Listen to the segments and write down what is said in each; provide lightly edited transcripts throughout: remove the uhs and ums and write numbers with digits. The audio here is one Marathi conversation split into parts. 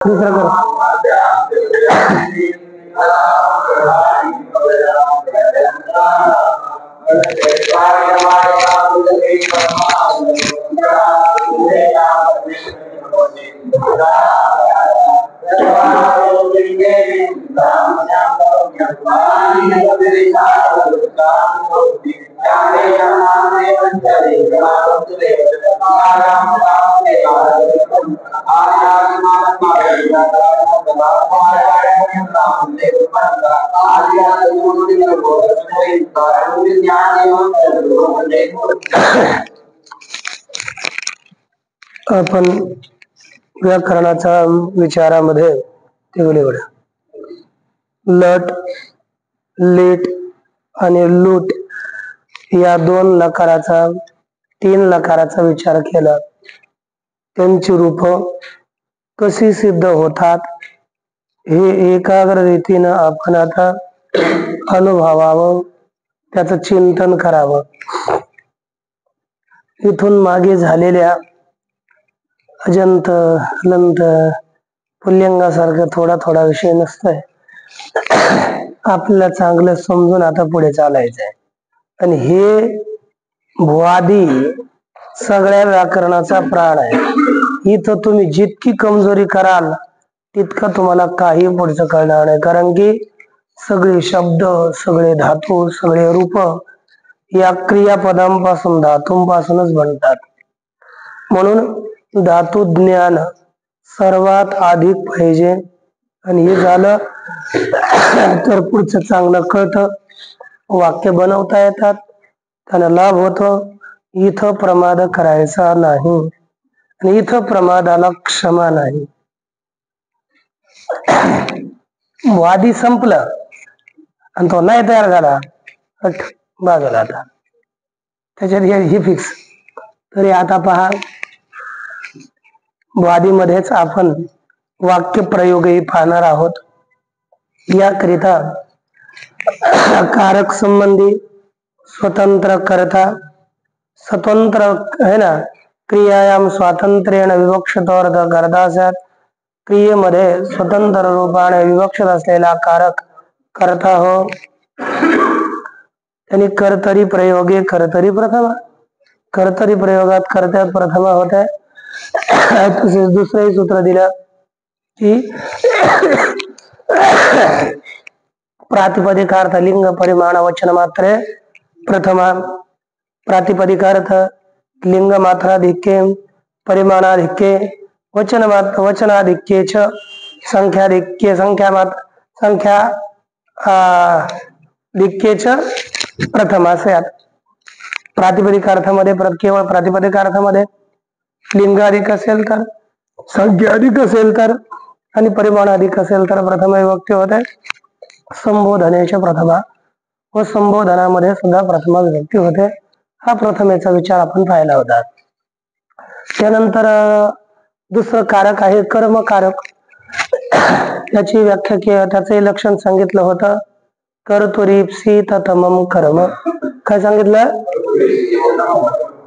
दुसरा करो. आपण व्याकरणाच्या विचारामध्ये लट, लेट आणि लूट या दोन लकाराचा, तीन लकाराचा विचार केला. त्यांची रूप कशी सिद्ध होतात हे एकाग्र रीतीनं आपण आता अनुभवावं, त्याचं चिंतन करावं. इथून मागे झालेल्या अजंत अनंत पुल्लिंगासारखं थोडा थोडा विषय नसतोय. आपल्याला चांगलं समजून आता पुढे चालायचंय. आणि हे भुआदी सगळ्या व्याकरणाचा प्राण आहे. इथं तुम्ही जितकी कमजोरी कराल तितकं तुम्हाला काही पुढचं कळणार नाही. कारण की सगळे शब्द, सगळे धातू, सगळे रूप या क्रियापदांपासून, धातूंपासूनच बनतात. म्हणून धातू ज्ञान सर्वात अधिक पाहिजे. आणि हे झालं तर पुढचं चांगलं कळतं, वाक्य बनवता येतात, त्यांना लाभ होतो. इथं प्रमाद करायचा नाही आणि इथं प्रमादाला क्षमा नाही. वादी संपलं आणि तो नाही तयार झाला, बाजूला आता त्याच्यात ही फिक्स. तरी आता पहा, वादीमध्येच आपण वाक्य प्रयोगही पाहणार आहोत. याकरिता कारक संबंधी स्वतंत्र करता, स्वतंत्र है ना, क्रियायाम स्वातंत्र्येण विवक्षितोर्थ करता. क्रियेमध्ये स्वतंत्र रूपाने विवक्षित असलेला कारक करता हो. त्यांनी कर्तरी प्रयोगे कर्तरी प्रथमा, कर्तरी प्रयोगात कर्त्यात प्रथमा होत आहे. तसेच दुसरंही सूत्र दिलं की प्रातिपदिकार्थ लिंग परिमाण वचन मात्रे प्रथमा. प्रातिपदिकार्थ लिंग मात्राधिक्ये परिमाणाधिक्ये वचनाधिक्ये च संख्याधिक्ये संख्या धिक्ये च प्रथमा. प्रातिपदिकार्थामध्ये केवळ प्रातिपदिकार्थामध्ये लिंग अधिक असेल तर, संख्या अधिक असेल तर आणि परिमाण अधिक असेल तर प्रथम विभक्ती होते. संबोधनेच्या प्रथमा व संबोधनामध्ये सुद्धा प्रथमा विभक्ती होते. हा प्रथमेचा विचार आपण पाहिला होता. त्यानंतर दुसरं कारक आहे कर्मकारक. त्याची व्याख्या केली, त्याचे लक्षण सांगितलं होतं. कर्तुरीप्सित तमम कर्म. काय सांगितलं?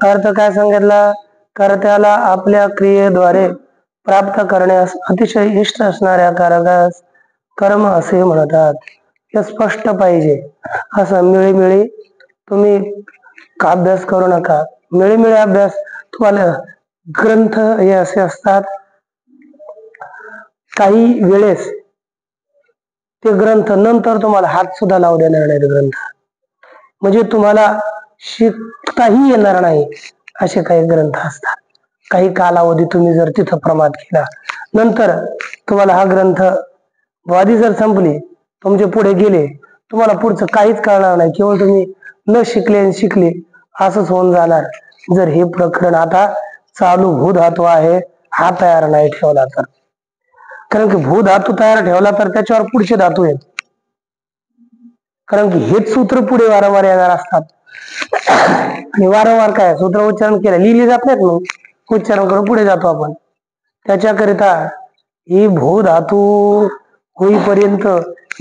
अर्थ काय सांगितला? कर्त्याला आपल्या क्रियेद्वारे प्राप्त करण्यास अतिशय इष्ट असणाऱ्या कारकास कर्म असे म्हणतात. हे स्पष्ट पाहिजे. असं मिळीमिळी तुम्ही अभ्यास करू नका. मिळीमिळी अभ्यास तुम्हाला ग्रंथ हे असे असतात, काही वेळेस ते ग्रंथ नंतर तुम्हाला हात सुद्धा लावू देणार नाही. ग्रंथ म्हणजे तुम्हाला शिकताही येणार नाही असे काही ग्रंथ असतात. काही कालावधी तुम्ही जर तिथं प्रमाद केला, नंतर तुम्हाला हा ग्रंथ वादी जर संपली, तुमचे पुढे गेले, तुम्हाला पुढचं काहीच कळणार नाही. केवळ तुम्ही न शिकले असंच होऊन जाणार. जर हे प्रकरण आता चालू भूधातू आहे हा तयार नाही ठेवला तर. कारण की भूधातू तयार ठेवला तर त्याच्यावर पुढचे धातू आहेत. कारण की हेच सूत्र पुढे वारंवार येणार असतात. आणि वारंवार काय सूत्र उच्चारण केलं, लिहिली जात नाहीत, मग उच्चारण करून पुढे जातो आपण. त्याच्याकरिता ही भूधातू होईपर्यंत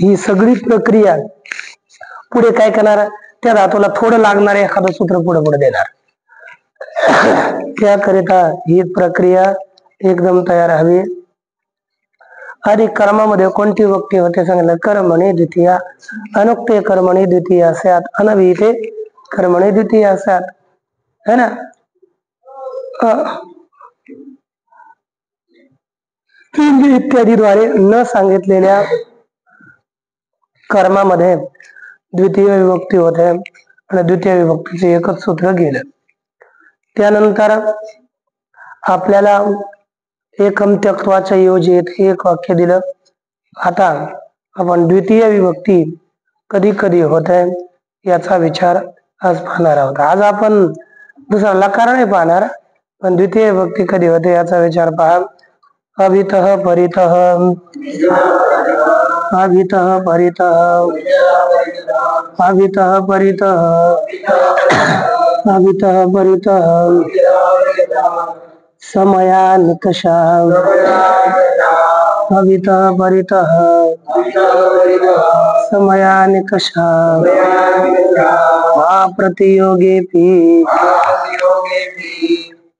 ही सगळी प्रक्रिया पुढे काय करणार, त्या धातूला थोडं लागणार एखादं सूत्र पुढे पुढे देणार. त्याकरिता ही प्रक्रिया एकदम तयार हवी. आधी कर्मामध्ये कोणती विभक्ती होते सांगितलं, कर्मणी द्वितीया, अनुक्ते कर्मणी द्वितीया स्यात्, अनभिहिते कर्मणी द्वितीया स्यात्, है ना. इत्यादी द्वारे न सांगितलेल्या कर्मामध्ये द्वितीय विभक्ती होते आणि द्वितीय विभक्तीचे एकच सूत्र गेलं. त्यानंतर आपल्याला एकम त्यक्त्वाच्या योजनेत एक वाक्य दिलं. आता आपण द्वितीय विभक्ती कधी कधी होते याचा विचार आज पाहणार आहोत. आज आपण दुसरा लकार नाही पाहणार, पण द्वितीय विभक्ती कधी होते याचा विचार पहा. अभितः परितः, अभितः परितः, अभितः परितः, अभितः परितः, समया निकषा, अभितः परितः, समया निकषा, प्रतियोगेपि,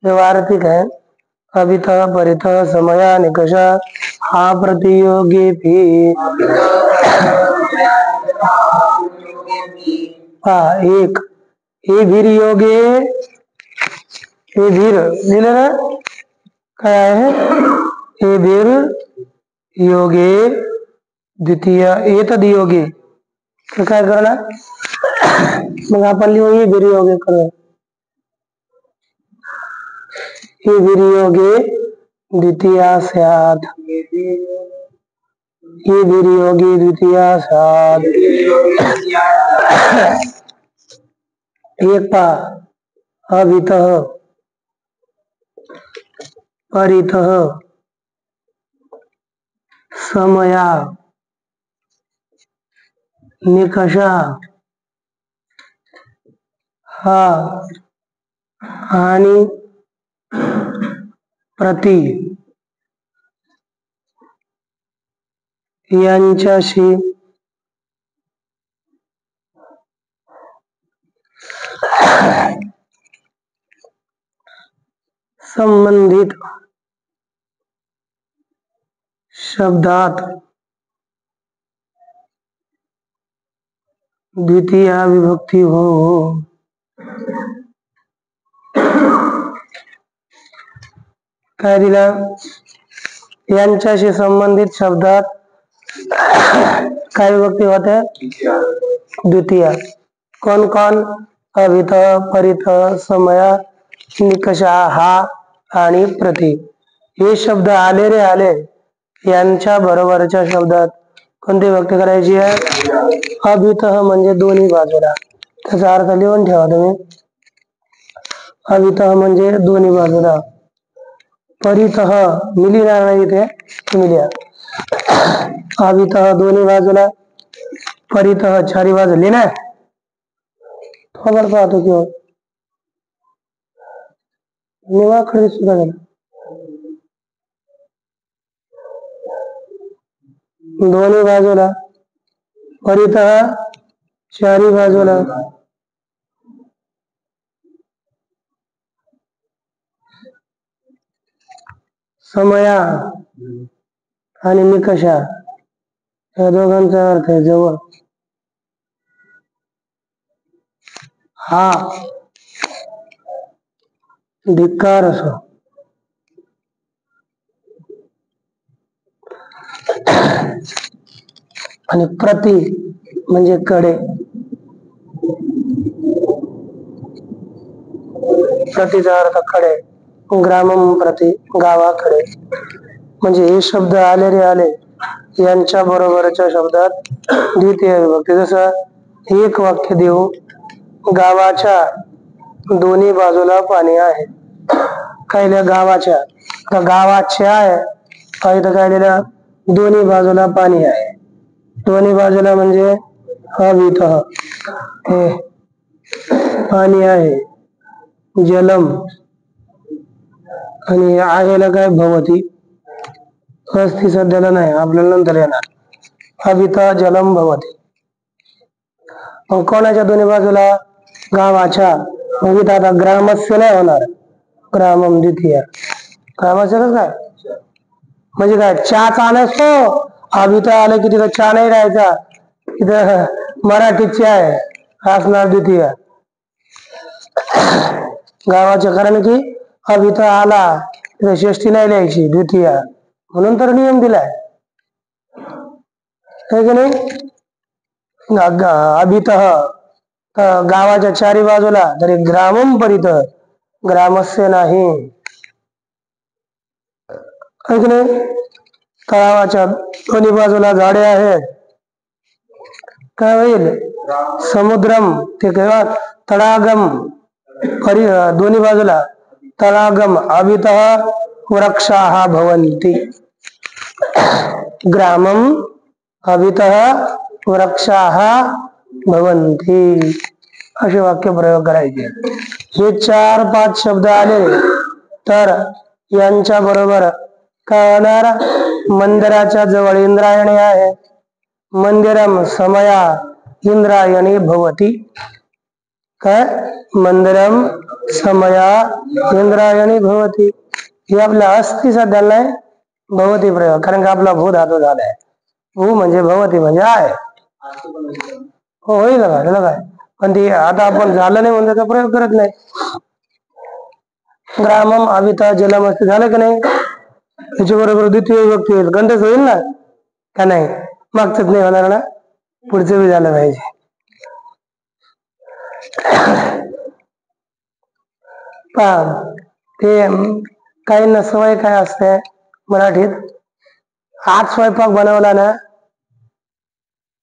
व्यवहारिक है. अभितः परितः समया निकषा प्रतियोगेपि. एक हे भीर योगे, हे भीर लिहिलं ना, काय आहे हे भीर योगे द्वितीय एतद योगे, तर काय करणार मग आपण लिहू हे भीर योगे करू. हे भीर योगे द्वितीया स्यात्, हे भीर योगे द्वितीया स्यात्. एक पा अभितः परितः समया निकषा हा आणि प्रति यांच्याशी संबंधित शब्दात द्वितीय विभक्ती हो. काय दिला, यांच्याशी संबंधित शब्दात काय विभक्ती होते द्वितीय. कौन कौन, अभितः परितः समया निकषा हा आणि प्रति. हे शब्द आले रे आले यांच्या बरोबरच्या शब्दात कोणती विभक्ती करायची आहे. अभितः म्हणजे दोन्ही बाजूला, त्याचा अर्थ लिहून ठेवा तुम्ही. अभितः म्हणजे दोन्ही बाजूला. परितः मी लिहिणार नाही इथे, तुम्ही लिहा. अभितः दोन्ही बाजूला, परितः चारी बाजू लिहिणार. खबर पाहतो किंवा निवाखडी सुद्धा झाला. दोन्ही बाजूला, परितः चारी बाजूला. समया आणि निकषा या दोघांचा अर्थ आहे जवळ. हा धिक्कार असो, आणि प्रति म्हणजे कडे. प्रतीचा अर्थ कडे, ग्रामम प्रति गावाकडे. म्हणजे हे शब्द आले रे आले यांच्या बरोबरच्या शब्दात द्वितीय विभक्ती. जसं एक वाक्य देऊ, गावाच्या दोन्ही बाजूला पाणी आहे. काय गावाच्या, गावाच्या आहे इथं काय लिहिलं, दोन्ही बाजूला पाणी आहे. दोन्ही बाजूला म्हणजे अभितः हे पाणी आहे, जलम, आणि आहेला काय भवती. अस्ति सध्याला नाही, आपल्याला नंतर येणार. अभितः जलम भवती. मग कोणाच्या दोन्ही बाजूला, गावाच्या. मग इथं आता ग्रामस्य नाही होणार, ग्रामम द्वितीय. ग्रामस्य काय म्हणजे काय चहाचा नसतो. अभित आलं की तिथं चहा नाही राहायचा, तिथं मराठी चहा आहे असणार द्वितीय. गावाच्या कारण की अभित आला तिथं षष्टी नाही लिहायची द्वितीय, म्हणून तर नियम दिलाय है की नाही. अभित गावाच्या चारी बाजूला तरी ग्रामम परित ग्रामस्य नाही है की नाही. तळावाच्या दोन्ही बाजूला झाडे आहेत, काय होईल समुद्रम ते काय तडागम दोन्ही बाजूला तडागम अभित वृक्षाः भवन्ति ग्रामम अभित वृक्षाः भवन्ति असे वाक्य प्रयोग करायचे. हे 4-5 शब्द आले तर यांच्या बरोबर काय होणार. मंदिराच्या जवळ इंद्रायणी आहे. मंदिरम समया इंद्रायणी भवती. काय मंदिरम समया इंद्रायणी भवती. हे आपल्या अस्ति सध्या नाही भवती प्रयोग, कारण का आपला भू धातू झालाय. भू म्हणजे भवती म्हणजे आहे. हो होईल का त्याला काय, पण ते आता आपण झालं नाही म्हणजे त्याचा प्रयोग करत नाही. ग्रामम अभिता जलमस्ती झालं की नाही. त्याच्या बरोबर द्वितीय विभक्ती होईल, गंधच होईल ना का नाही. मागचंच नाही होणार ना, पुढचं बी झालं पाहिजे. ते काहींना सवय काय असते मराठीत, आज स्वयंपाक बनवला ना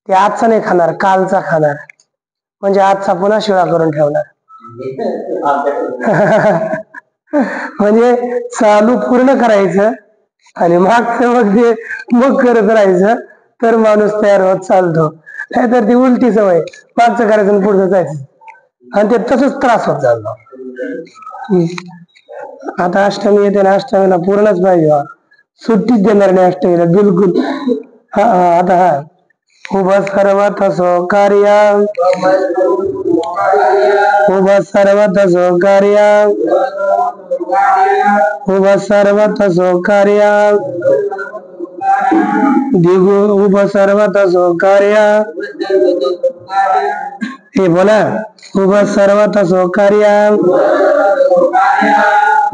ते आजचा नाही खाणार कालचा खाणार, म्हणजे आजचा पुन्हा शिळा करून ठेवणार. म्हणजे चालू पूर्ण करायचं आणि मागचं मग करत राहायचं, तर माणूस तयार होत चालतो. नाहीतर ती उलटी सवय, मागचं करायचं आणि पुढचं जायचं, आणि ते तसंच त्रास होत चालतो. आता अष्टमी येते ना, अष्टमीला पूर्णच पाहिजे, सुट्टीच देणार नाही अष्टमीला बिलकुल. आता उभ सर्वत कार्य उभ सर्वत कार्य उभ सर्वत कार्य दिगु उभ सर्वत कार्य. हे बोला उभ सर्वत कार्य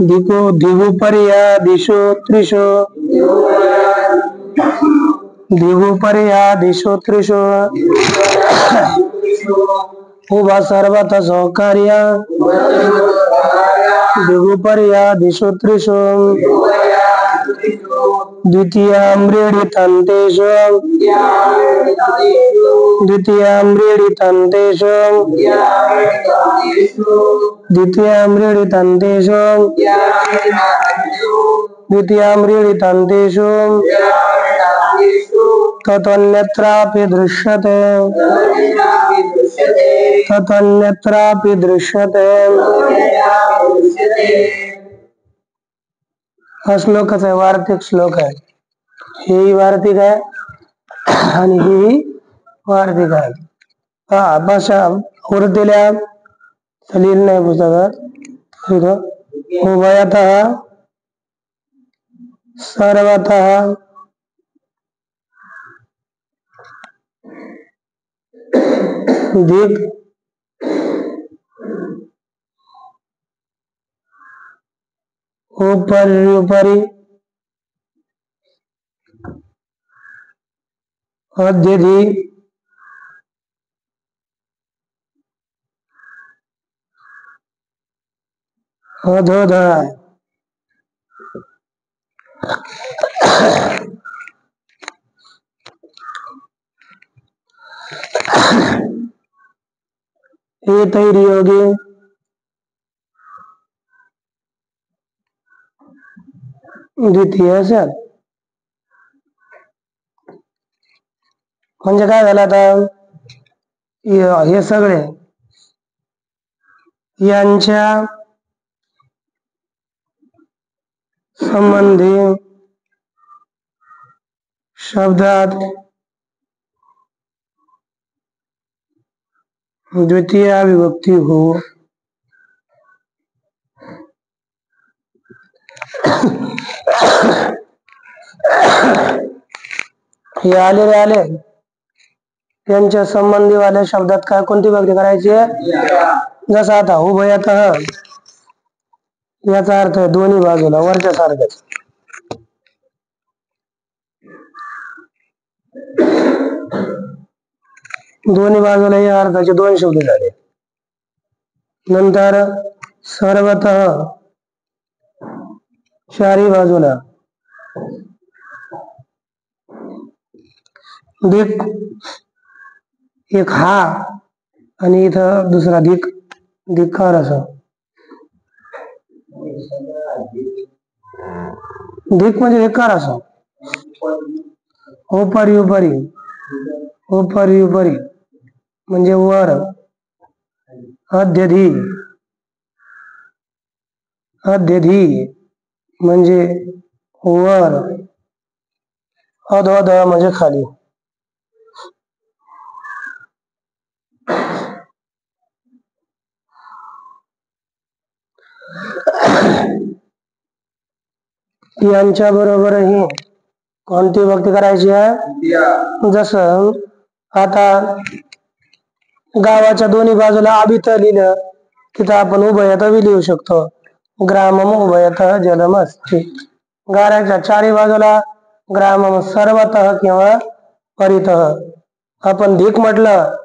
दिगु दिगुपर्या दिशो त्रिशो दिगुपर्या दिशो त्रिशो उभा सर्वत कार्य दिगुपर्या दिशो त्रिशो द्वितीयाम्रेडितन्तेषु द्वितीयाम्रेडितन्तेषु द्वितीयाम्रेडितन्तेषु द्वितीयाम्रेडितन्तेषु ततन्यत्रापि दृश्यते ततन्यत्रापि दृश्यते. हा श्लोकच आहे, वार्तिक श्लोक आहे. हेही वार्तिक आहे आणि हेही वार्तिक आहे. हा भाषा उरलेल्या लिहिलं नाही पुस्तकात. उभयतः सर्वतः दिग उपरि अध्यधि अधोधः. एतैर्योगे द्वितीय असेल. म्हणजे काय झालं आता, हे सगळे यांच्या संबंधी शब्दात द्वितीय विभक्ती हो. हे आलेले आले त्यांच्या संबंधी वाल्या शब्दात काय कोणती भक्ती करायची आहे? जसं आता उभयतः याचा अर्थ दोन्ही बाजूला वरच्या सारखंच. दोन्ही बाजूला या अर्थाचे दोन शब्द झाले. नंतर सर्वतः चारी बाजूला दिक एक हा आणि इथं दुसरा दिक धिक्कार असं. दिक म्हणजे धिक्कार असं. उपरी उपरी उपरी उपरी म्हणजे वर. अध्यधी अध्यधी म्हणजे वर. अधोध म्हणजे खाली. यांच्या बरोबरही कोणती भक्ती करायची आहे? जसं आता गावाच्या दोन्ही बाजूला अभित लिहिलं तिथं आपण उभयतः लिहू शकतो. ग्रामम उभयतः जलम अस्ति. गाऱ्याच्या चारी बाजूला ग्रामम सर्वतः किंवा परितः. आपण धिक म्हटलं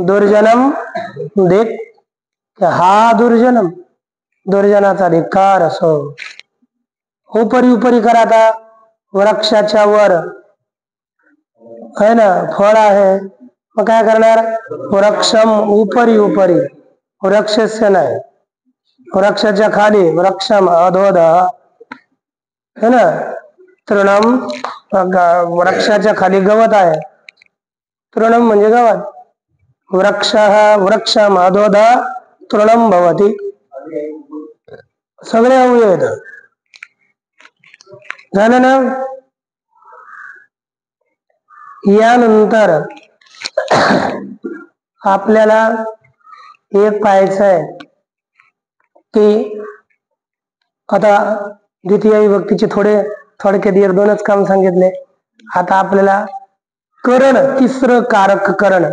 दुर्जनम धिक हा दुर्जनम दुर्जनाचा धिक्कार असो. उपरी उपरी करा. आता वृक्षाच्या वर आहे ना फळ आहे मग काय करणार? वृक्षम उपरी उपरी वृक्षस्य नाही. वृक्षाच्या खाली वृक्षम अधोध है ना. तृणम वृक्षाच्या खाली गवत आहे. तृणम म्हणजे गवत. वृक्ष वृक्षम अधोध तृणम भवती. सगळे अवयव झालं ना. यानंतर आपल्याला एक पाहायचं आहे की आता द्वितीय विभक्तीचे थोडक्यात एक दोनच काम सांगितले. आता आपल्याला करण तिसरं कारक करण.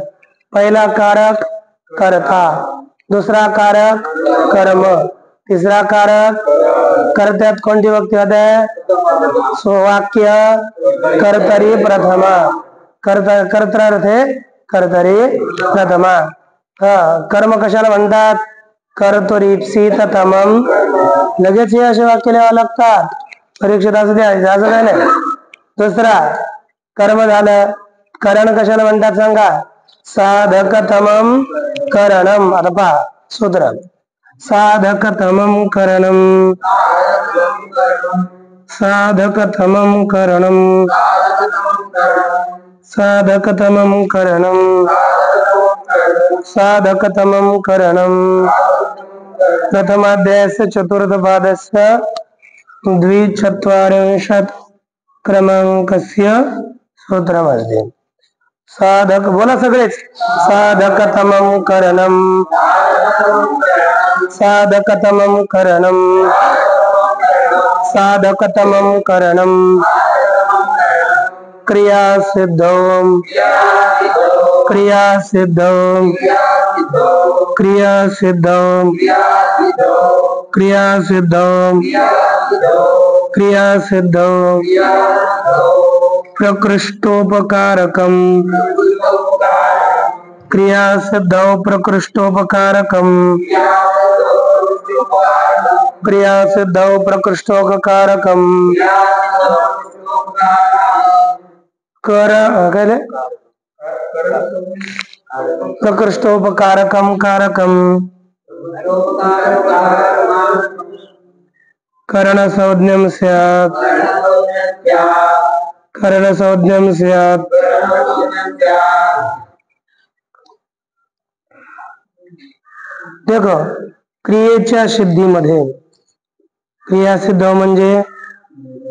पहिला कारक कर्ता, दुसरा कारक कर्म, तिसरा कारक कर्त्यात कोणती भक्ती होते? वाक्य कर्तरी प्रथमा. कर्त्रार्थे कर्तरी प्रथमा. कर्म कशाला म्हणतात? कर्तुरीप्सित तमम. लगेच हे असे वाक्य लिहावं लागतात. परीक्षेत असं द्यायचं असं काय नाही. दुसरा कर्म झालं. करण कशाला म्हणतात सांगा? साधकतमम करणम. आता पहा सूत्र. साधकतमम करणम साधकतमम करणम साधकतमम करणम साधकतमम करणम. प्रथमाध्यायस्य चतुर्थपादस्य 240 क्रमांकस्य सूत्रमस्ति. साधक बोला सगळेच. साधकतमम करणम साधकतमम करणम साधकतमम करणम. क्रिया सिद्धम क्रिया सिद्धम क्रिया सिद्धम क्रिया सिद्धम क्रिया सिद्धम. प्रकृष्टोपकारकम क्रिया सिद्धौ प्रकृष्टोपकारकम क्रिया सिद्धौ प्रकृष्टोपकारकम. कर प्रकृष्टोपकारकम कारकम. करण संज्ञम स्यात् करण संज्ञम स्यात्. देखो क्रियेच्या सिद्धीमध्ये क्रिया सिद्ध म्हणजे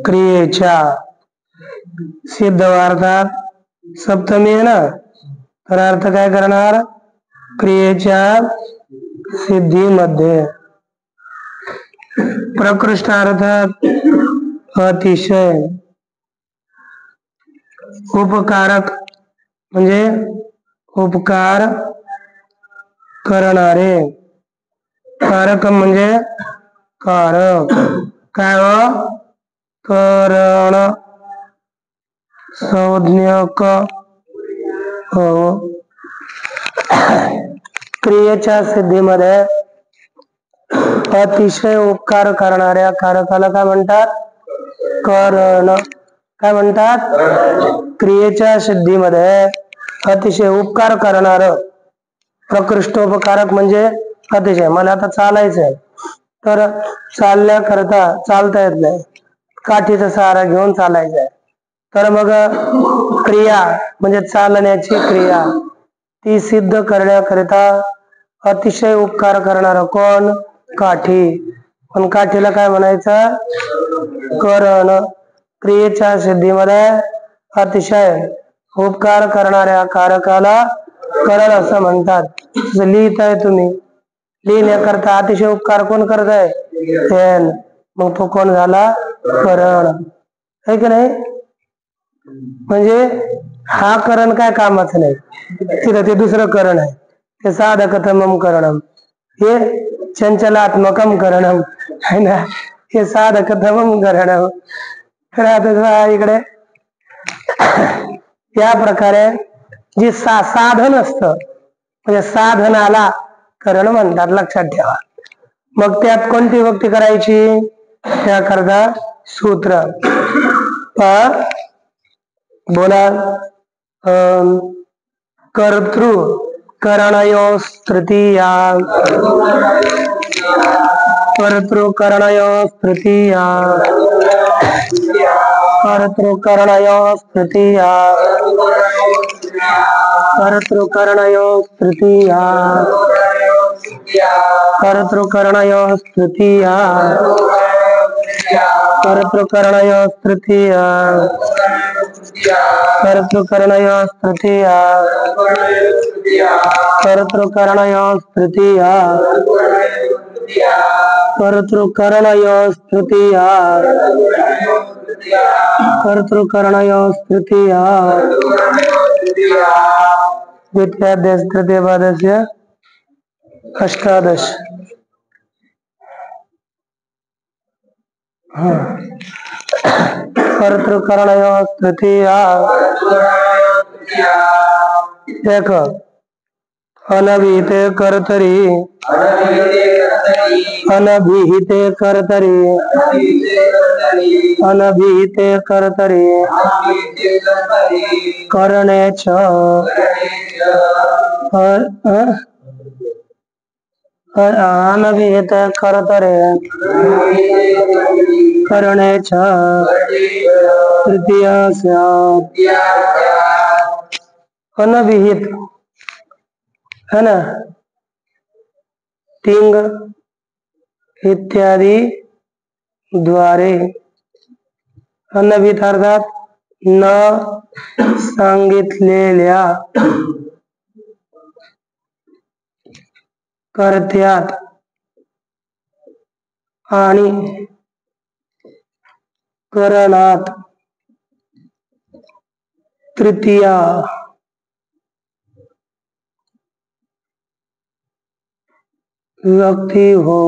क्रियेच्या सिद्ध अर्थात सप्तमी आहे ना. तर अर्थ काय करणार? क्रियेच्या सिद्धीमध्ये. प्रकृष्ट अर्थात अतिशय उपकारक म्हणजे उपकार करणारे, कारक म्हणजे कारक, काय हो करण, संज्ञक हो. क्रियेच्या सिद्धीमध्ये अतिशय उपकार करणाऱ्या कारकाला काय म्हणतात? करण. काय म्हणतात? क्रियेच्या सिद्धीमध्ये अतिशय उपकार करणार प्रकृष्टोपकारक म्हणजे अतिशय. मला आता चालायचंय तर चालण्याकरता चालता येत नाही, काठीचा सहारा घेऊन चालायचंय, तर मग क्रिया म्हणजे चालण्याची क्रिया ती सिद्ध करण्याकरिता अतिशय उपकार करणारा कोण? काठी. पण काठीला काय म्हणायचं? करण. क्रियेच्या सिद्धीमध्ये अतिशय उपकार करणाऱ्या कारकाला करण असं म्हणतात. लिहिताय तुम्ही, लिहिण्याकरता अतिशय उपकार कोण करत आहे? पेन. मग तो कोण झाला? करण. है की नाही? म्हणजे हा करण काय कामाचं नाही, तिथं ते दुसरं करण आहे, ते साधकतमम करणम, हे चंचलात्मकम करणम है ना, हे साधकतमम करणम. तर आता इकडे या प्रकारे जे साधन असतं म्हणजे साधनाला करण म्हणतात, लक्षात ठेवा. मग त्यात कोणती विभक्ती करायची? त्याकरता सूत्र बोला. कर्तृ करणयोस् तृतीया, कर्तृकरणयोस् तृतीया, कर्तृकरणयोस् तृतीया, कर्तृकरणयोस् तृतीया, कर्तृकरणयोस् तृतीया, कर्तृकरणयोस् तृतीया, कर्तृकरणयोस् तृतीया, कर्तृकरणयोस् तृतीया, कर्तृकरणयोस् तृतीया, कर्तृकरणयोस् तृतीया. द्वितीयादेश तृतीयपादस्य अष्टादश. कर्तृकरणयोस् तृतीया. देख, अनभिहिते कर्तरी, अनभिहिते कर्तरी, अनभिहिते कर्तरी, करणे च अनभिहित कर्तरे, करणे च तृतीया स्यात्. अनभिहित है ना, तिंग इत्यादि द्वारे. अनभिहित अर्थात न सांगितलेल्या कर्त्यात आणि करणात तृतीया विभक्ती हो.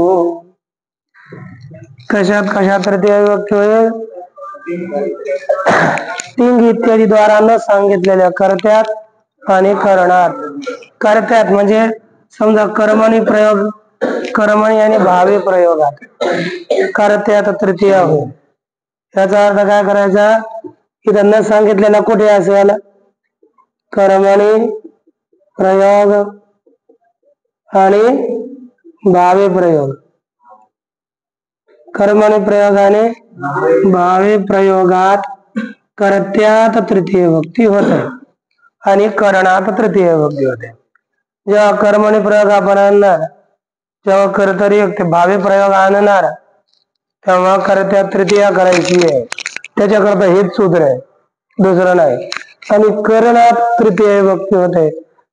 कशात कशात तृतीया विभक्ती होईल? तिंग इत्यादी द्वारा न सांगितलेल्या कर्त्यात आणि करणात. कर्त्यात म्हणजे समजा कर्मणी प्रयोग, कर्मणी आणि भावे प्रयोगात कर्त्यात तृतीया हो. याचा अर्थ काय करायचा? इथं न सांगितलेला कुठे असेल? कर्मणी प्रयोग आणि भावे प्रयोग. कर्मणी प्रयोगाने भावे प्रयोगात कर्त्यात तृतीय विभक्ती होते आणि करणात तृतीय विभक्ती होते. जेव्हा कर्मणी प्रयोग आपण आणणार, जेव्हा कर्तरी भावे प्रयोग आणणार, तेव्हा कर्त्यात तृतीया करायची आहे. त्याच्याकरता हेच सूत्र आहे, दुसरं नाही. आणि करणात तृतीय विभक्ती होते.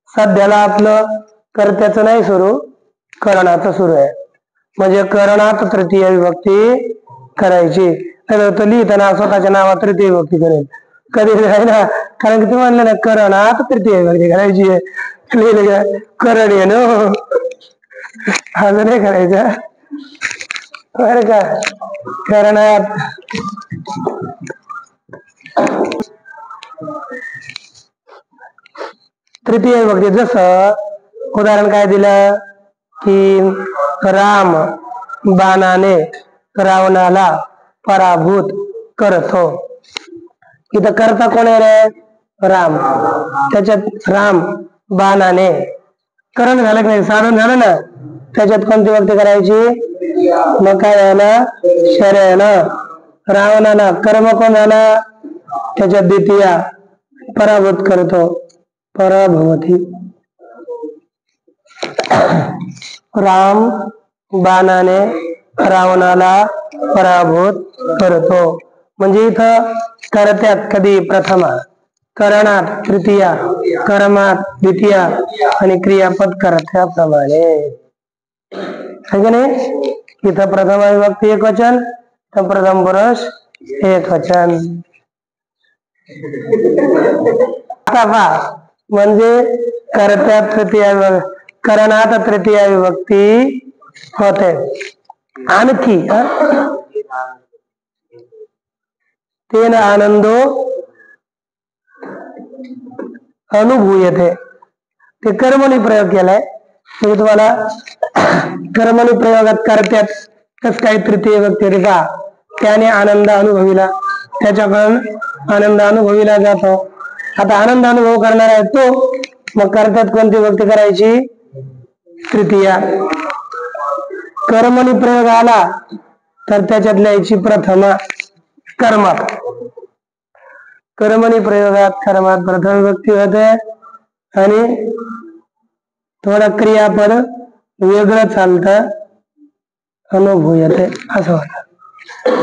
सध्याला आपलं कर्त्याचं नाही सुरू, करणाचं सुरू आहे. म्हणजे करणात तृतीय विभक्ती करायची. तर लिहिताना स्वतःच्या नावात तृतीय विभक्ती करेल, कधी आहे ना, कारण की तू म्हणलं ना करण आता तृतीय विभक्ती करायची आहे, लिहिलं का करण आहे ना, असं नाही करायचं बरं का. करणात तृतीय विभक्ती, जसं उदाहरण काय दिलं की राम बाणाने रावणाला पराभूत करतो. इथं करता कोण आहे रे? राम. त्याच्यात राम बाणाने करण झालं की नाही, साधन झालं ना, त्याच्यात कोणती विभक्ती करायची? मग काय झालं? शर्यनं. रावणाला कर्म कोण झाला? त्याच्यात द्वितीय पराभूत करतो, पराभवती. राम बाणाने रावणाला पराभूत करतो. म्हणजे इथं कर्त्यात कधी प्रथमा, करणात तृतीया, कर्मात द्वितीया आणि क्रियापद कर्त्याप्रमाणे, है की नाही? इथं प्रथम विभक्ती एक वचन, तर प्रथम पुरुष एक वचन. म्हणजे कर्त्यात तृतीय, करणात तृतीय विभक्ती होते. आणखी तेन आनंदो अनुभूयते, ते कर्मणी प्रयोग केलाय. मी तुम्हाला कर्मणी प्रयोगात करत्यात कस काय तृतीय विभक्ती होती का, त्याने आनंद अनुभविला, त्याच्याकडून आनंद अनुभविला जातो. आता आनंद अनुभव करणार आहे तो, मग कर्त्यात कोणती विभक्ती करायची? तृतीया. कर्मणी प्रयोग आला तर त्याच्यात लिहायची प्रथमा कर्मात. कर्मणी प्रयोगात कर्मात प्रथम विभक्ती होते आणि थोडं क्रियापद वेगळं चालतं, अनुभूयते असं होतं.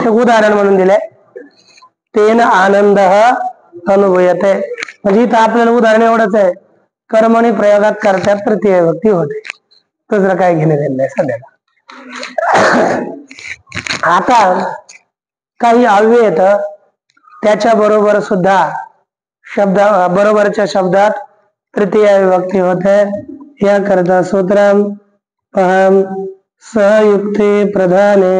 एक उदाहरण म्हणून दिलंय, तेन आनंद अनुभूयते. म्हणजे इथं आपल्याला उदाहरण एवढंच आहे, कर्मणी प्रयोगात कर्त्यात तृतीय विभक्ती होते, दुसरं काय घेणं देणं नाही सध्याला. आता काही अव्यय येत, त्याच्या बरोबर सुद्धा बरोबरच्या शब्दात तृतीय विभक्ती होते. याकरता सूत्रम पहाम सहयुक्ते प्रधाने,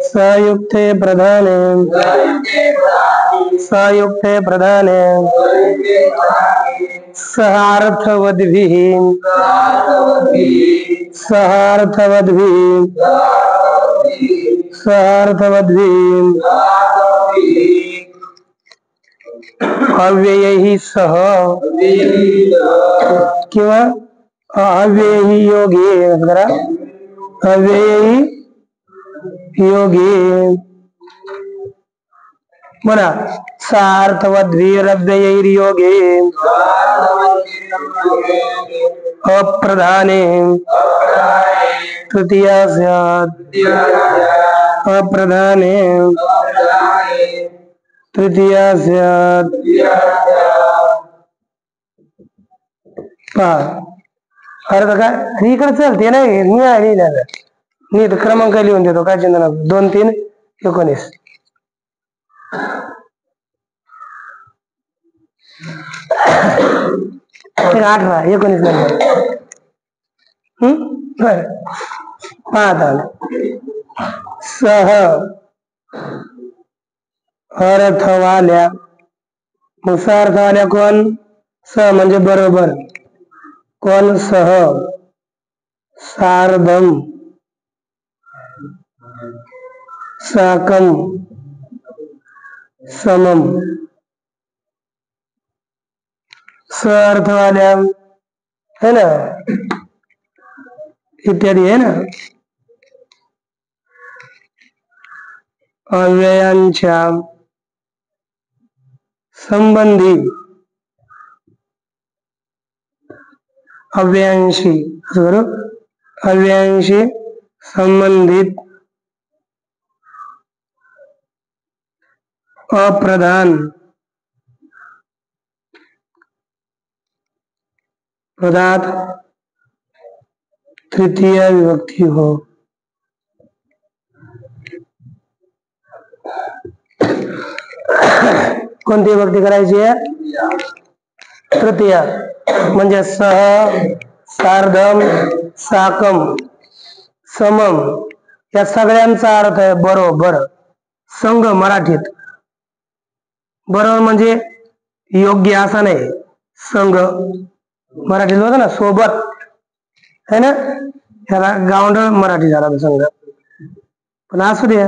सहयुक्ते प्रधाने, सहयुक्ते प्रधाने, सहार्थवद्भिः, सहार्थवद्भिः, सहार्थवद्भिः अव्ययैः सह किंवा अव्ययैः योगे, अव्ययैः योगे म्हणा. सार्थवद्भिरव्ययैर्योगे अप्रधाने तृतीया स्यात्, अप्रधाने तृतीया स्यात्. अर्थ काय इकडे चलते नाही, नीट क्रमांक लिहून देतो, काय चिंता नको. 2, 3, 19. एक 18, 19 नंबर. बर पाहता सह अर्थवाल्या, मग अर्थवाल्या कोण? स म्हणजे बरोबर, कोण? सह, सार्धम, साकम, समम. स अर्थवाल्या है ना, इत्यादी है ना. अव्ययांच्या संबंधी, अव्ययांशी, अव्ययांशी संबंधित अप्रधान पदार्थ तृतीय विभक्ती हो. कोणती विभक्ती करायची आहे? तृतीय. म्हणजे सह, सार्धम, साकम, समम या सगळ्यांचा अर्थ आहे बरोबर. संघ मराठीत बरोबर म्हणजे योग्य असा नाही, संघ मराठीत होतं ना सोबत है ना, ह्याला गावंढळ मराठी झाला संघ. पण असू द्या,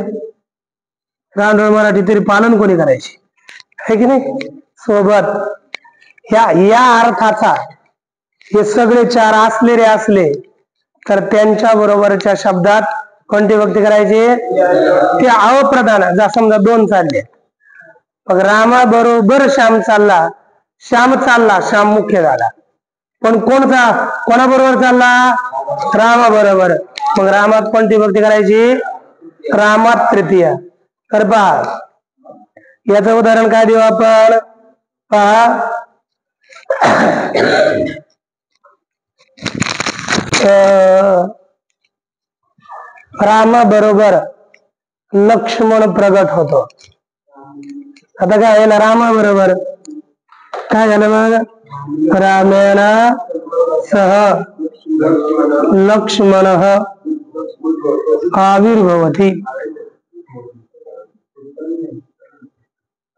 गावंढळ मराठी तरी पालन कोणी करायचे आहे की नाही? सोबत. या अर्थाचा हे सगळे चार असलेले असले तर त्यांच्या बरोबरच्या शब्दात कोणती विभक्ती करायची? ते अवप्रधान. जा समजा दोन चालले, मग रामा बरोबर श्याम चालला, श्याम चालला, श्याम मुख्य झाला. पण कोणाबरोबर चालला? रामा बरोबर. मग रामात कोणती विभक्ती करायची? रामात तृतीय. तर पहा याचं उदाहरण काय देऊ आपण? पहा रामा बरोबर लक्ष्मण प्रगट होतो. आता काय आहे ना, रामा बरोबर काय झालं मग? रामेण सह लक्ष्मण आविर्भवती.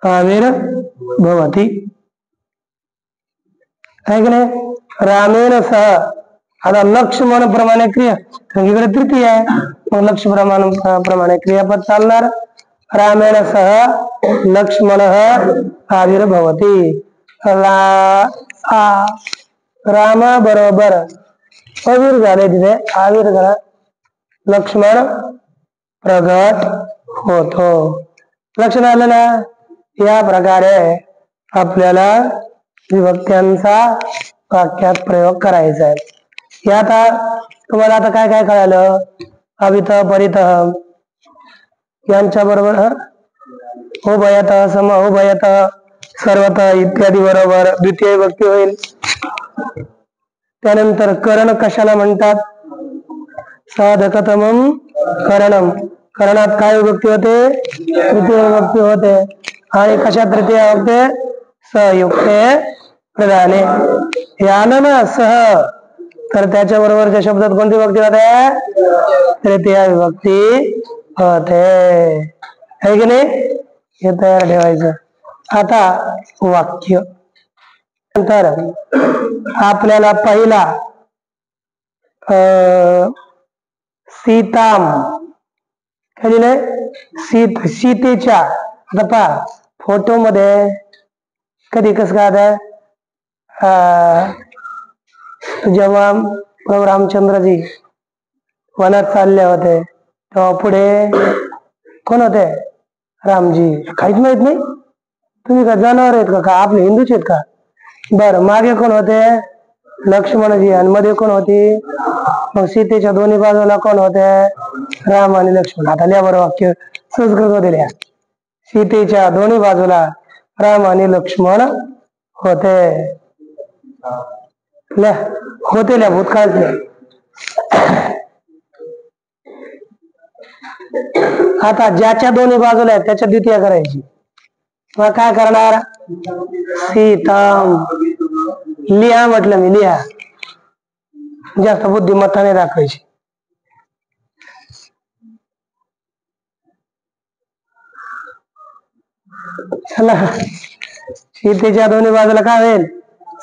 आविर्भवती आहे की नाही? रामेण सह. आता लक्ष्मण प्रमाणे क्रिया, इकडे तृतीय आहे, मग लक्ष्मण प्रमाणे क्रियापद चालणार. रामेण सह लक्ष्मण आविर्भवती. रामा बरोबर आविर झाले, तिथे आविर झाला, लक्ष्मण प्रगट होतो. लक्षात आलं ना? या प्रकारे आपल्याला विभक्त्यांचा वाक्यात प्रयोग करायचा आहे. यात तुम्हाला आता काय काय कळालं? अभित, परित यांच्या बरोबर उभयत, सम उभयत, सर्वत इत्यादी बरोबर द्वितीय विभक्ती होईल. त्यानंतर करण कशाला म्हणतात? साधकतमम करणम. करणात काय विभक्ती होते? तृतीय विभक्ती होते. आणि कशा तृतीय होते? सहयुक्ते प्रधाने. हे आलं ना सह, तर त्याच्या बरोबरच्या शब्दात कोणती विभक्ती होते? तृतीय विभक्ती होते, है की नाही? हे तयार ठेवायचं. आता वाक्य. नंतर आपल्याला पहिला सीताम काय दिलंय? सीतेच्या. आता पहा फोटो मध्ये कधी कसं काय जेव्हा प्रभू रामचंद्रजी वनात चालले होते तेव्हा पुढे कोण होते? रामजी. काहीच माहित नाही? तुम्ही का जनावर आहेत का? आपले हिंदूच आहेत का? बर, मागे कोण होते? लक्ष्मणजी. आणि मध्ये कोण होती? मग सीतेच्या दोन्ही बाजूला कोण होते? राम आणि लक्ष्मण. आता लिहा बरं वाक्य संस्कृत मध्ये लिहा. सीतेच्या दोन्ही बाजूला राम आणि लक्ष्मण होते. होते लिहा, भूतकाळ लिहा. आता ज्याच्या दोन्ही बाजूला आहेत त्याच्या द्वितीय करायची. मग काय करणार? सीताम. लिहा म्हटलं मी, लिहा. जास्त बुद्धिमत्ता नाही दाखवायची. चला, सीतेच्या दोन्ही बाजूला काय होईल?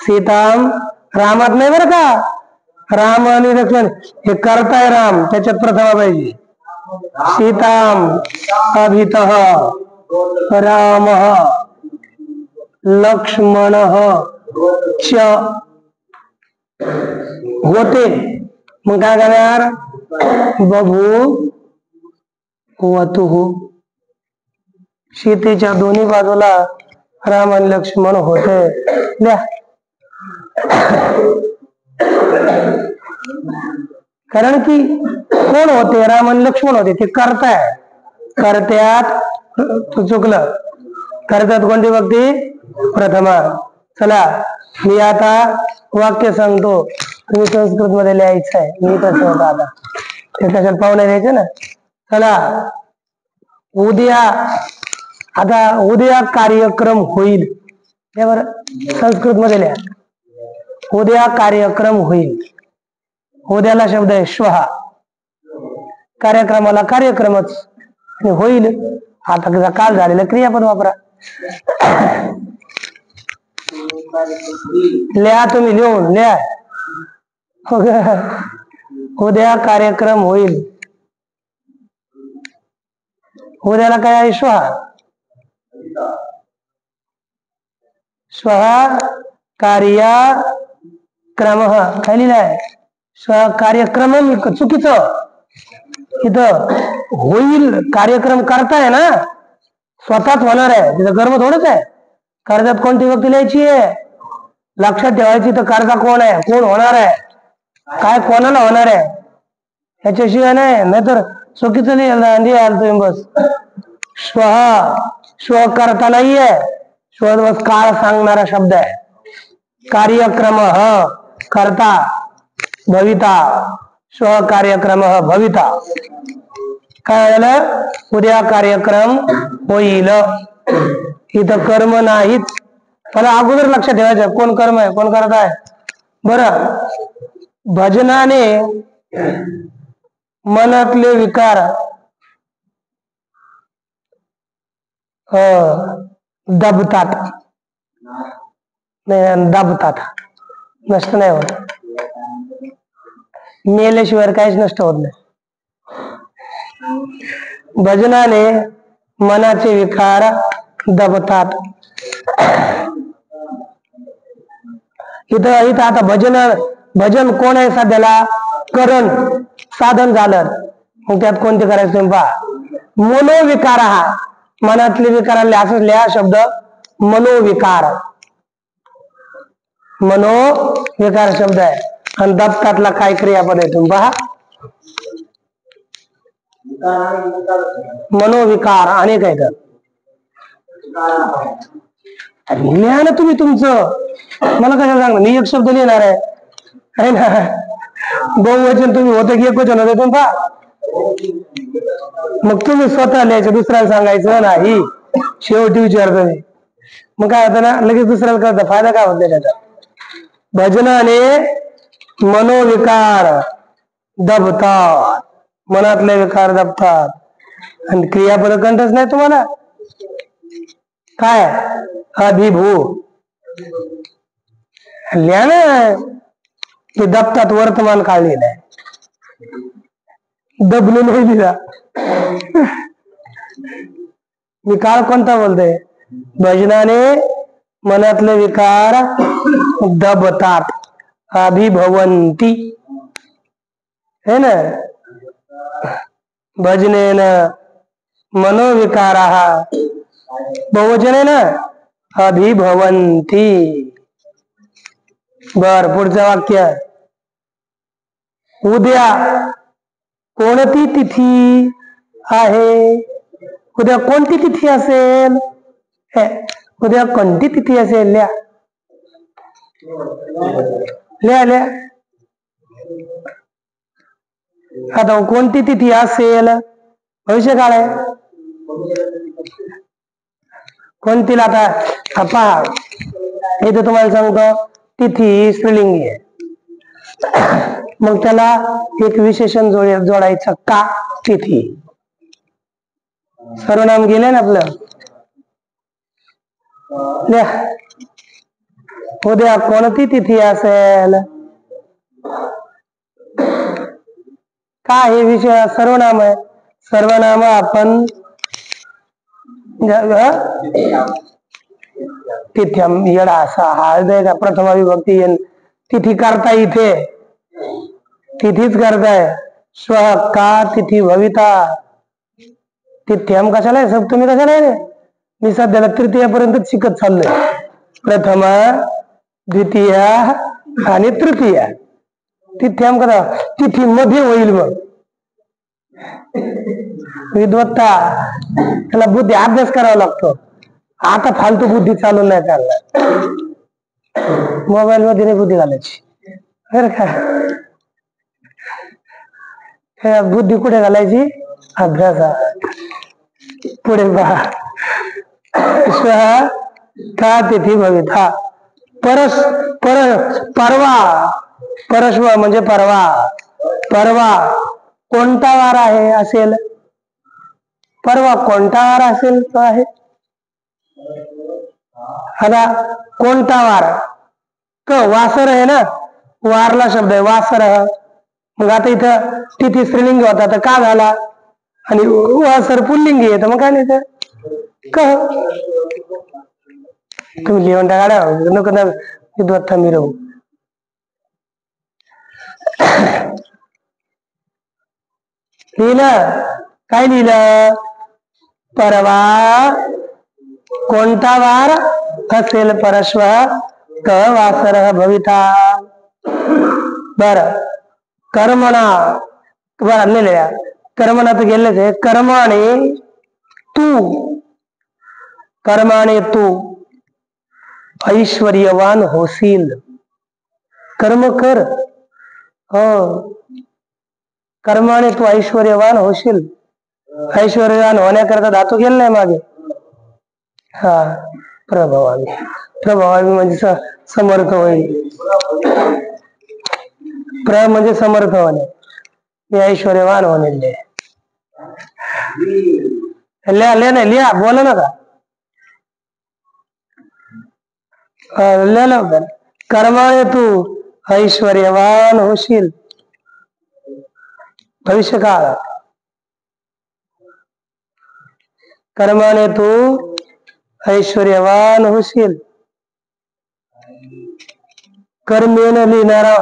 सीताम. रामात नाही बरं का, राम आणि लक्ष्मण हे करताय राम, त्याच्यात प्रथमा पाहिजे. सीताम अभित राम लक्ष्मण च होते. मग काय करणार? बभू वतु. सीतेच्या दोन्ही बाजूला राम आणि लक्ष्मण होते. द्या. कारण की कोण होते? राम आणि लक्ष्मण होते. ते करताय, करत्यात चुकलं. करत्यात कोणती विभक्ती? प्रथमा. चला मी आता वाक्य सांगतो, तुम्ही संस्कृत मध्ये लिहायचं आहे. मी तसं होतं आता ते कशाला पाहुणे द्यायचे ना. चला, उद्या आता उद्या कार्यक्रम होईल, यावर संस्कृत मध्ये लिहा, उद्या कार्यक्रम होईल. उद्याला शब्द आहे श्वहा, कार्यक्रमाला कार्यक्रमच आणि होईल आता काल झालेलं क्रियापद वापरा. लिहा तुम्ही, लिहून लिहा. उद्या कार्यक्रम होईल, उद्याला काय आहे? श्वहा. श्वहा कार्यक्रम, काय लिहिलं आहे? श्वहा कार्यक्रम चुकीचं. इथं होईल कार्यक्रम करताय ना, स्वतःच होणार आहे, तिथं कर्म थोडंच आहे. कर्जात कोणती व्यक्ती लिहायची आहे? लक्षात ठेवायची. तर कर्जा कोण आहे, कोण होणार आहे, काय कोणाला होणार आहे, ह्याच्याशिवाय नाही. नाहीतर चुकीचं लिहाल तुम्ही बस. श्वहा, श्व करता नाहीये, श्व बस काळ सांगणारा शब्द आहे. कार्यक्रम करता भविता, श्व कार्यक्रम भविता. काय झालं? उद्या कार्यक्रम होईल. इथं कर्म नाहीच. मला अगोदर लक्षात ठेवायचं कोण कर्म आहे, कोण करत आहे. बरं, भजनाने मनातले विकार दबतात, नाही दाबतात, नष्ट नाही होत. मेल्याशिवाय काहीच नष्ट होत नाही. भजनाने मनाचे विकार दबतात. इथं आता भजन कोण आहे सध्याला? करण, साधन झालं. मग त्यात कोणते करायचं तुम्ही पहा. मनोविकार, हा मनातले विकारांले असंच लिहा शब्द मनोविकार. मनोविकार शब्द आहे. आणि दबतातला काय क्रियापद आहे तुम्ही पहा. मनोविकार अनेक आहेत. लिहा ना तुम्ही तुमचं, मला कशा सांगणार. मी एक शब्द लिहिणार आहे ना. बहुवचन तुम्ही होतं की एकवचन होतं तुम्ही पहा. मग तुम्ही स्वतः लिहायचं, दुसऱ्याला सांगायचं नाही. शेवटी विचारतो मी, मग काय होतं ना, लगेच दुसऱ्याला कळतं. फायदा काय होत नाही त्याचा. भजनाने मनोविकार दबतात, मनातले विकार दबतात. आणि क्रियापद कंठच नाही तुम्हाला. काय? अभिभू लिहा ना, की दबतात वर्तमान काळ लिहिलाय, दबलो नाही लिहिला. मी काळ कोणता बोलतोय? भजनाने मनातले विकार दबतात, अभिभवंती है ना. भजनेन मनोविकाराः, बहुवचन आहे ना, अभिभवंती. बर, पुढचं वाक्य. उद्या कोणती तिथी आहे? उद्या कोणती तिथी असेल? उद्या कोणती तिथी असेल? लिहा लिहा लिहा. आता कोणती तिथी असेल, भविष्य काळ आहे. कोणती? आता पहा, इथे तुम्हाला सांगतो, तिथी स्त्रीलिंगी आहे. मग त्याला एक विशेषण जोडायचं, का? तिथी. सर्वनाम गेले ना आपलं. उद्या कोणती तिथी असेल? का? हे विषय सर्वनाम आहे. सर्वनाम आपण तिथ्यम येडा असा हा प्रथमा विभक्ती. तिथी करता, इथे तिथीच करताय. स्व का तिथी भविता. तिथ्यम कशाला आहे? सब तुम्ही कशाला आहे? मी सध्याला तृतीयापर्यंत शिकत चाललोय. प्रथमा, द्वितीय आणि तृतीय. तिथ्यम करा, तिथी मध्ये होईल. मग विद्वत्ता, त्याला बुद्धी अभ्यास करावा लागतो. आता फालतू बुद्धी चालू नाही चालणार. मोबाईल मध्ये नाही बुद्धी घालायची बरं का. बुद्धी कुठे घालायची? अभ्यासात. पुढे पहा. श्वः का तिथी भविता परवा परश्व म्हणजे परवा परवा कोणता वार आहे असेल परवा कोणता वार असेल तो आहे आता कोणता वार क वासर आहे ना वारला शब्द आहे वासर मग आता इथं तिथी स्त्रीलिंग होता तर का झाला आणि वासर पुल्लिंगी आहे तर मग काय नाही क तुम्ही लिहून टाका नको ना विद्वत्ता मिरवू लिहिलं काय लिहिलं परवा कोणता वार असेल परश्व क वासर भविता बर कर्मणा तुम्हाला लिहिल्या कर्मणा तर गेलेच आहे कर्माने तू ऐश्वर्यवान होशील कर्म कर हो कर्माने तू ऐश्वर्यवान होशील ऐश्वर्यवान होण्याकरता धातू गेला नाही मागे हा प्रभावामी म्हणजे समर्थ होईल म्हणजे समर्थ होणे मी ऐश्वर्यवान होणे लिहा बोला ना का कर्माने तू ऐश्वर्यवान होशील भविष्यकाळ कर्माने तू ऐश्वर्यवान होशील कर्मेन लिहिणारा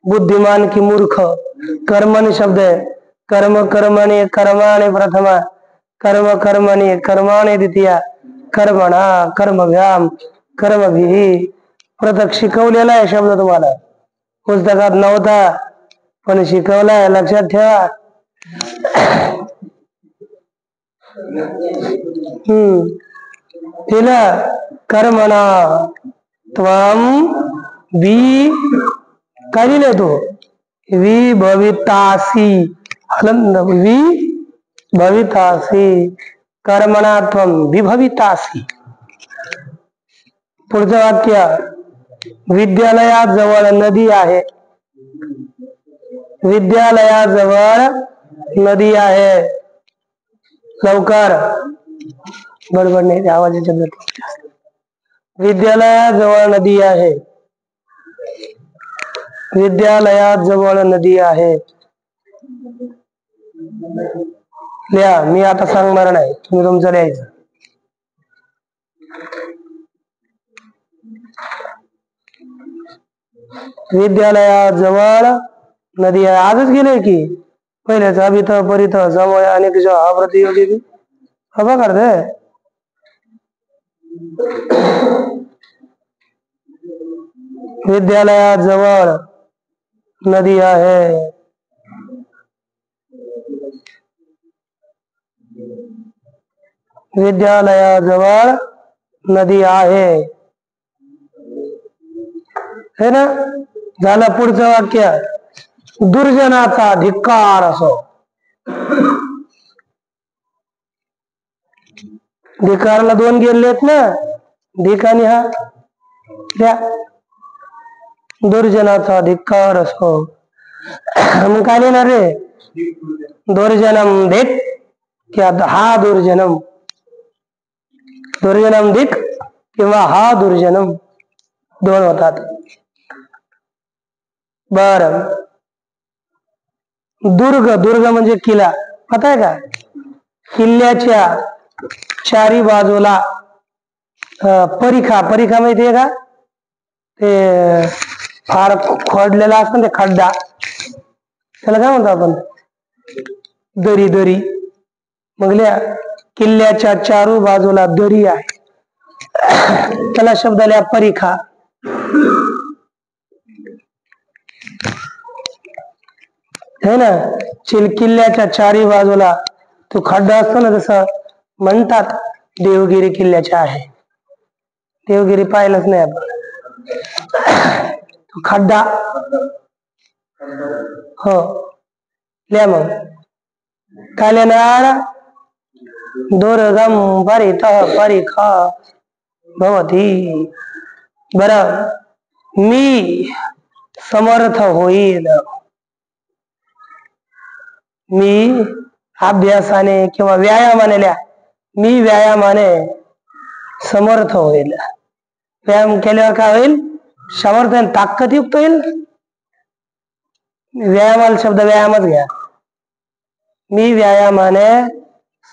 बुद्धिमान की मूर्ख कर्मणी शब्द आहे कर्मणे प्रथमा कर्माने द्वितीया कर्मणा कर्मभ्याम कर्मभिः प्रत्यक्ष शिकवलेला आहे शब्द तुम्हाला पुस्तकात नव्हता पण शिकवलाय लक्षात ठेवा तिला कर्मणा त्वम काय लिहिलंय तू विभवितासी कर्मणा त्वम विभवितासी पुढचं वाक्य विद्यालयाजवळ नदी आहे विद्यालयाजवळ नदी आहे लवकर बरोबर नाही आवाजाच्या विद्यालयाजवळ नदी आहे विद्यालयाजवळ नदी आहे लिहा मी आता सांगणार नाही तुम्ही तुमचं लिहायचं विद्यालयाजवळ नदी आहे आजच गेले की पहिलेच अभित परित जवळ अनेक हा प्रतियोगी हवा करते विद्यालयाजवळ नदी आहे विद्यालयाजवळ नदी आहे हे ना झालं पुढचं वाक्य दुर्जनाचा धिक्कार असो धिक्कारला दोन गेलेत ना धिक आणि हा द्या दुर्जनाचा धिक्कार असो मग काय लिहिणार रे दुर्जनम धिक किंवा हा दुर्जनम धिक किंवा हा दुर्जनम दोन होतात बर दुर्ग म्हणजे किल्ला पता आहे का किल्ल्याच्या चारी बाजूला परिखा माहितीये का ते फार खोडलेला असतो ते खड्डा त्याला काय म्हणतो आपण दरी मग किल्ल्याच्या चारू बाजूला दरी आहे त्याला शब्द लिहा परिखा है ना किल्ल्याच्या चारी बाजूला तो खड्डा असतो ना तसं म्हणतात देवगिरी किल्ल्याच्या आहे देवगिरी पाहिलंच नाही आपण तो खड्डा हो लिहा मग काय लिहिणार दुर्गम परितः परिखा भवती. बर, मी समर्थ होईल. मी अभ्यासाने किंवा व्यायामाने मी व्यायामाने समर्थ होईल. व्यायाम केल्यावर काय होईल? समर्थ ताकदयुक्त होईल. व्यायामाला शब्द व्यायामच घ्या. मी व्यायामाने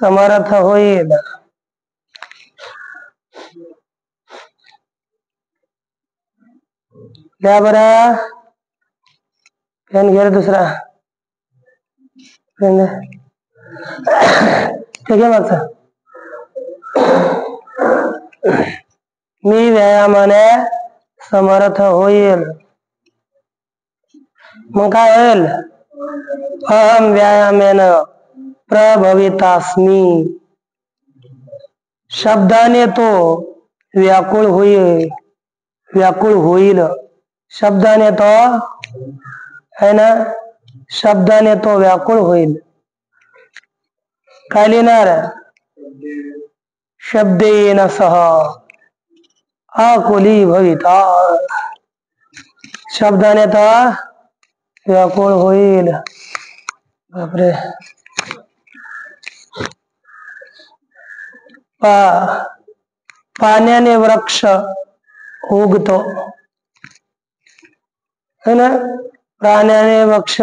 समर्थ होईल. द्या बरं पेन घे दुसरा पेन घे मागचा. मी व्यायामाने समर्थ होईल. मग काय होईल? अहम व्यायामेन प्रभवितास्मी. शब्दाने तो व्याकुळ होईल. व्याकुळ होईल. शब्दाने तो है ना, शब्दाने तो व्याकुळ होईल. काय लिहिणार? शब्देन सह आकुली भविता. शब्दाने तो व्याकुळ होईल. बापरे. पाण्याने वृक्ष उगतो है ना. पाण्याने वृक्ष,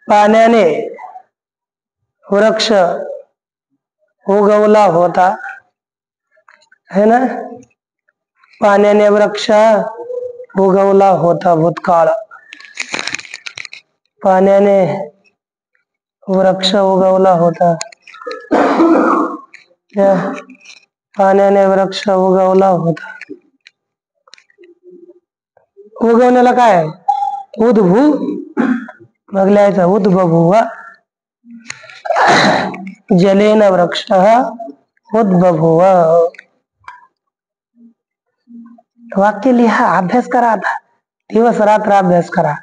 पाण्याने वृक्ष उगवला होता है ना. पाण्याने वृक्ष उगवला होता भूतकाळ. पाण्याने वृक्ष उगवला होता. पाण्याने वृक्ष उगवला होता. उगवण्याला काय? उद्भू. मग लिहायचं उद्बभूव. जलेन वृक्ष उद्बभूव. वाक्य लिहा. अभ्यास करा. आता दिवस रात्र अभ्यास करा.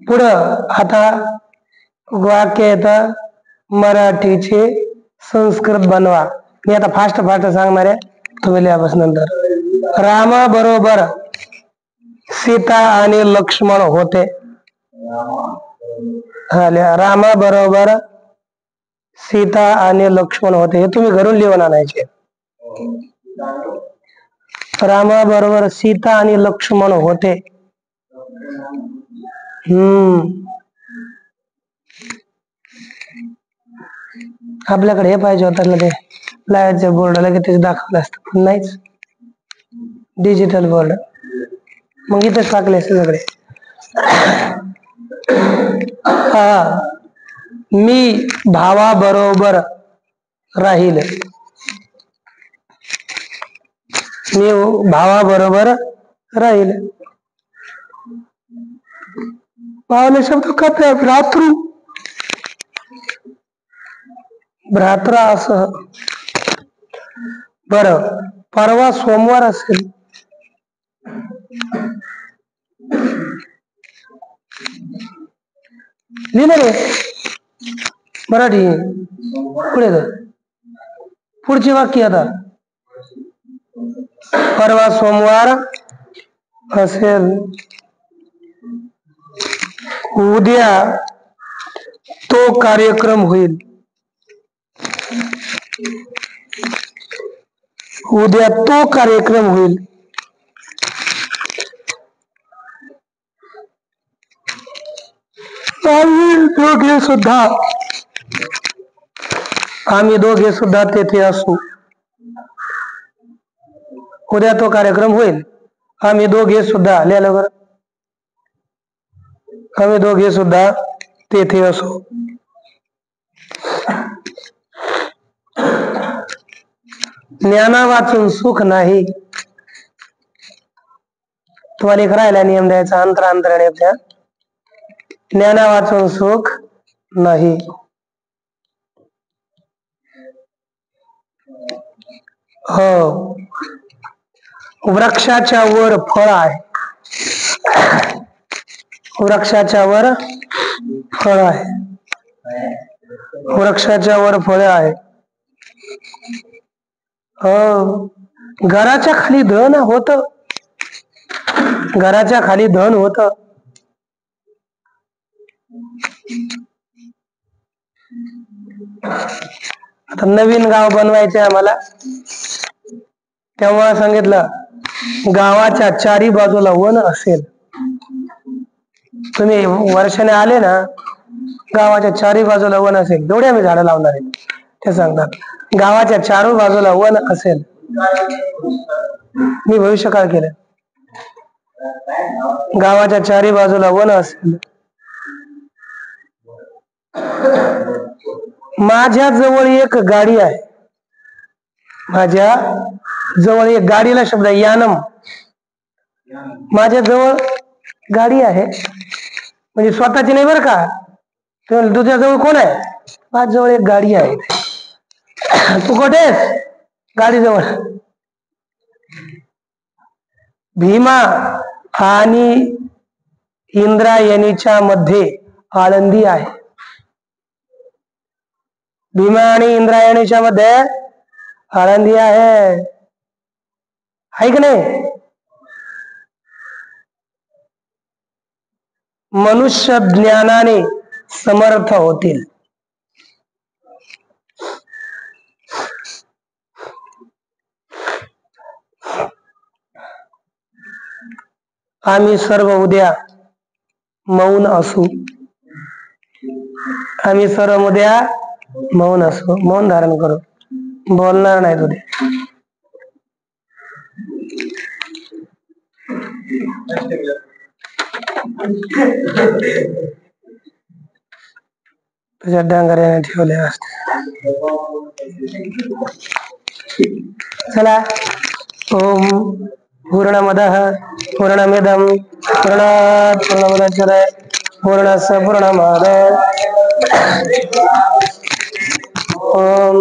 पुढं आता वाक्य येतं मराठीचे संस्कृत बनवा. मी आता फास्ट सांगणार आहे, तुम्ही लिहा नंतर. रामा बरोबर सीता आणि लक्ष्मण होते. रामा बरोबर सीता आणि लक्ष्मण होते. हे तुम्ही घरून लिहून आणायचे. रामा बरोबर सीता आणि लक्ष्मण होते. आपल्याकडे हे पाहिजे होतं ना, ते लाईटच्या बोर्डाला किती दाखवलं असतं, पण नाहीच. Digital board. मग इथेच टाकले सगळे. मी भावाबरोबर राहील. मी भावाबरोबर राहील. भावने शब्द काय? भ्रातृ. भ्रात्रा असं. बर, परवा सोमवार असेल. लिहिलं रे मराठी. पुढे पुढची वाक्य आता. परवा सोमवार असेल. उद्या तो कार्यक्रम होईल. उद्या तो कार्यक्रम होईल. आम्ही दोघे सुद्धा तेथे असू. उद्या तो कार्यक्रम होईल. आम्ही दोघे सुद्धा लिहिलं बरं. आम्ही दोघे सुद्धा तेथे असू. ज्ञाना वाचून सुख नाही. तुम्हाला एक राहिला नियम द्यायचा अंतरांतराने. ज्ञाना वाचून सुख नाही. हो, वृक्षाच्या वर फळ आहे. वृक्षाच्या वर फळ आहे, वृक्षाच्या वर फळ आहे. हो, घराच्या खाली धन होत, घराच्या खाली धन होत. आता नवीन गाव बनवायचे आम्हाला, तेव्हा सांगितलं गावाच्या चारी बाजूला वन असेल. तुम्ही वर्षाने आले ना, गावाच्या चारी बाजूला वन असेल. एवढे आम्ही झाडं लावणार आहे ते सांगतात. गावाच्या चारू बाजूला वन असेल. मी भविष्यकाळ केलं. गावाच्या चारी बाजूला वन असेल. माझ्या जवळ एक गाडी आहे. माझ्या जवळ एक गाडीला शब्द आहे यानम. माझ्या जवळ गाडी आहे म्हणजे स्वतःची नाही बरं का. तुझ्या जवळ कोण आहे? माझ्या जवळ एक गाडी आहे. तू कुठेस? गाडी जवळ. भीमा आणि इंद्रायणीच्या मध्ये आळंदी आहे. भीमा आणि इंद्रायणीच्या मध्ये आळंदी आहे. की नाही? मनुष्य ज्ञानाने समर्थ होतील. आम्ही सर्व उद्या मौन असू. आम्ही सर्व उद्या मौन असू, मौन धारण करू, बोलणार नाही उद्या. तुझ्या डांगऱ्याने ठेवले असते. चला, ओम पूर्णमदः पूर्णमिदं पूर्णात् पूर्णमुदच्यते पूर्णस्य पूर्णमादाय ओम